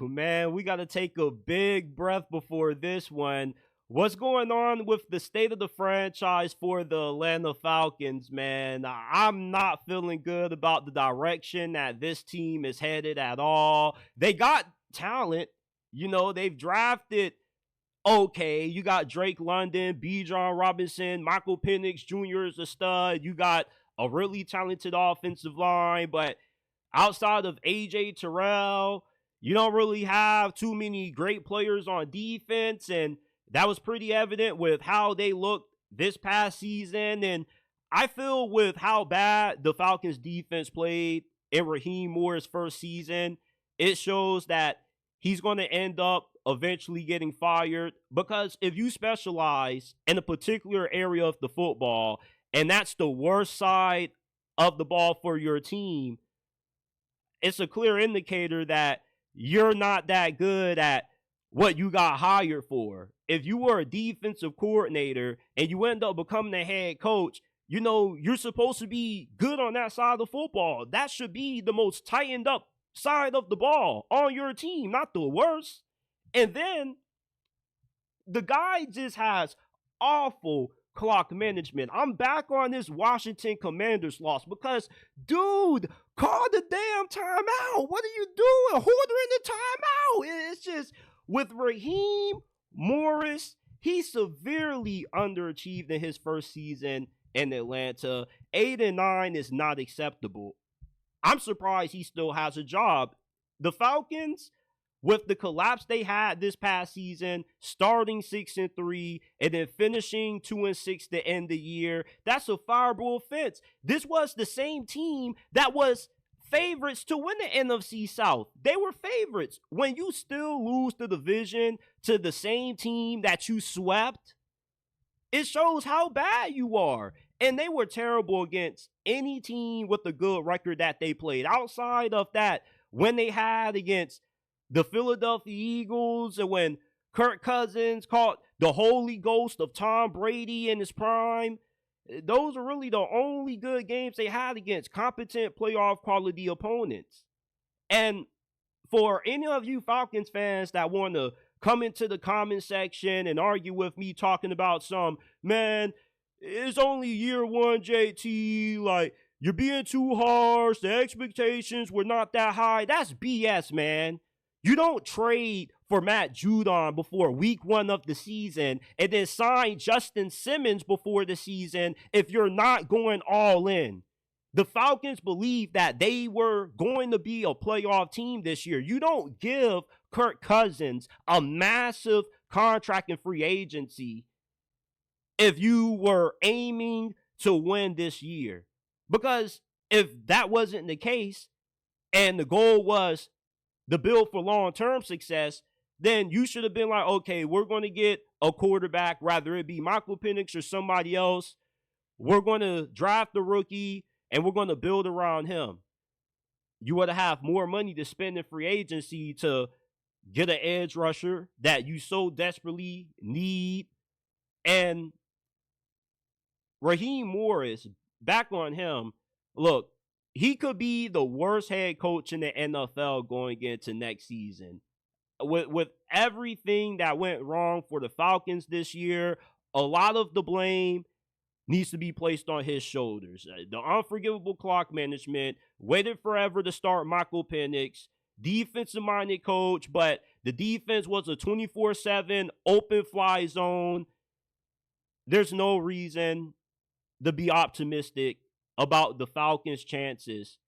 Man, we got to take a big breath before this one. What's going on with the state of the franchise for the Atlanta Falcons, man? I'm not feeling good about the direction that this team is headed at all. They got talent. They've drafted okay. You got Drake London, B. John Robinson, Michael Penix Jr. is a stud. You got a really talented offensive line, but outside of AJ Terrell, you don't really have too many great players on defense, and that was pretty evident with how they looked this past season. And I feel with how bad the Falcons defense played in Raheem Morris' first season, it shows that he's going to end up eventually getting fired, because if you specialize in a particular area of the football and that's the worst side of the ball for your team, it's a clear indicator that you're not that good at what you got hired for. If you were a defensive coordinator and you end up becoming a head coach, you're supposed to be good on that side of the football. That should be the most tightened up side of the ball on your team, not the worst. And then the guy just has awful clock management. I'm back on this Washington Commanders loss because, dude, call the damn timeout. What are you doing? Ordering the timeout. It's just, with Raheem Morris, he severely underachieved in his first season in Atlanta. 8-9 is not acceptable. I'm surprised he still has a job. The Falcons, with the collapse they had this past season, starting 6-3 and then finishing 2-6 to end the year, that's a fireable offense. This was the same team that was favorites to win the NFC South. They were favorites. When you still lose the division to the same team that you swept, it shows how bad you are. And they were terrible against any team with a good record that they played. Outside of that, when they had against the Philadelphia Eagles and when Kirk Cousins caught the Holy Ghost of Tom Brady in his prime, those are really the only good games they had against competent playoff quality opponents. And for any of you Falcons fans that want to come into the comment section and argue with me talking about man, it's only year one, JT, like, you're being too harsh, the expectations were not that high, that's BS, man. You don't trade for Matt Judon before week one of the season and then sign Justin Simmons before the season if you're not going all in. The Falcons believed that they were going to be a playoff team this year. You don't give Kirk Cousins a massive contract in free agency if you were aiming to win this year. Because if that wasn't the case and the goal was the build for long-term success, then you should have been like, okay, we're going to get a quarterback, rather it be Michael Penix or somebody else. We're going to draft the rookie and we're going to build around him. You would have more money to spend in free agency to get an edge rusher that you so desperately need. And Raheem Morris, back on him, look, he could be the worst head coach in the NFL going into next season. With everything that went wrong for the Falcons this year, a lot of the blame needs to be placed on his shoulders. The unforgivable clock management, waited forever to start Michael Penix, defensive-minded coach, but the defense was a 24/7 open fly zone. There's no reason to be optimistic about the Falcons' chances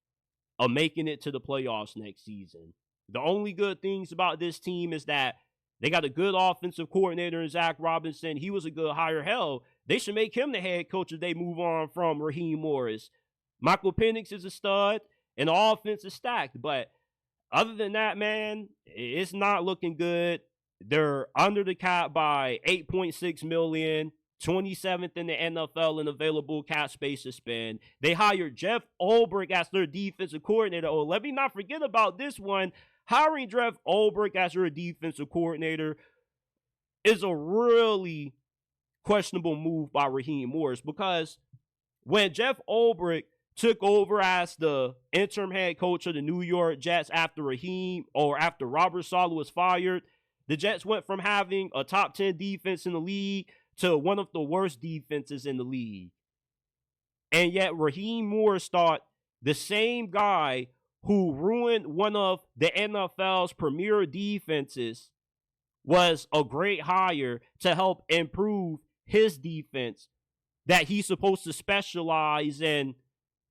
of making it to the playoffs next season. The only good things about this team is that they got a good offensive coordinator in Zach Robinson. He was a good hire. Hell, they should make him the head coach if they move on from Raheem Morris. Michael Penix is a stud, and the offense is stacked. But other than that, man, it's not looking good. They're under the cap by $8.6 million. 27th in the NFL in available cap space to spend. They hired Jeff Ulbrich as their defensive coordinator. Oh, let me not forget about this one. Hiring Jeff Ulbrich as your defensive coordinator is a really questionable move by Raheem Morris, because when Jeff Ulbrich took over as the interim head coach of the New York Jets after Robert Saleh was fired, the Jets went from having a top 10 defense in the league to one of the worst defenses in the league. And yet Raheem Morris thought the same guy who ruined one of the NFL's premier defenses was a great hire to help improve his defense that he's supposed to specialize in,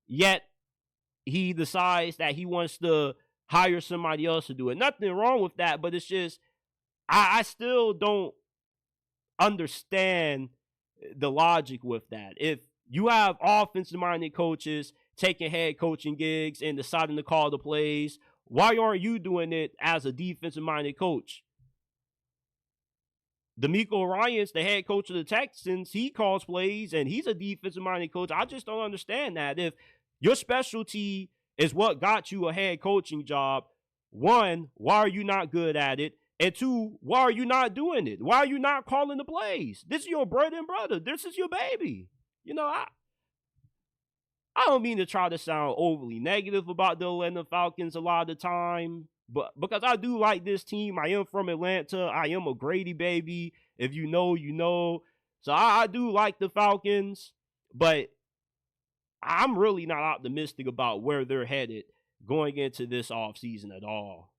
yet he decides that he wants to hire somebody else to do it. Nothing wrong with that, but it's just, I still don't understand the logic with that. If you have offensive-minded coaches taking head coaching gigs and deciding to call the plays, why aren't you doing it as a defensive-minded coach? DeMeco Ryans, the head coach of the Texans, he calls plays, and he's a defensive-minded coach. I just don't understand that. If your specialty is what got you a head coaching job, one, why are you not good at it? And two, why are you not doing it? Why are you not calling the plays? This is your bread and butter. This is your baby. I don't mean to try to sound overly negative about the Atlanta Falcons a lot of the time, but because I do like this team. I am from Atlanta. I am a Grady baby. If you know, you know. So I do like the Falcons, but I'm really not optimistic about where they're headed going into this offseason at all.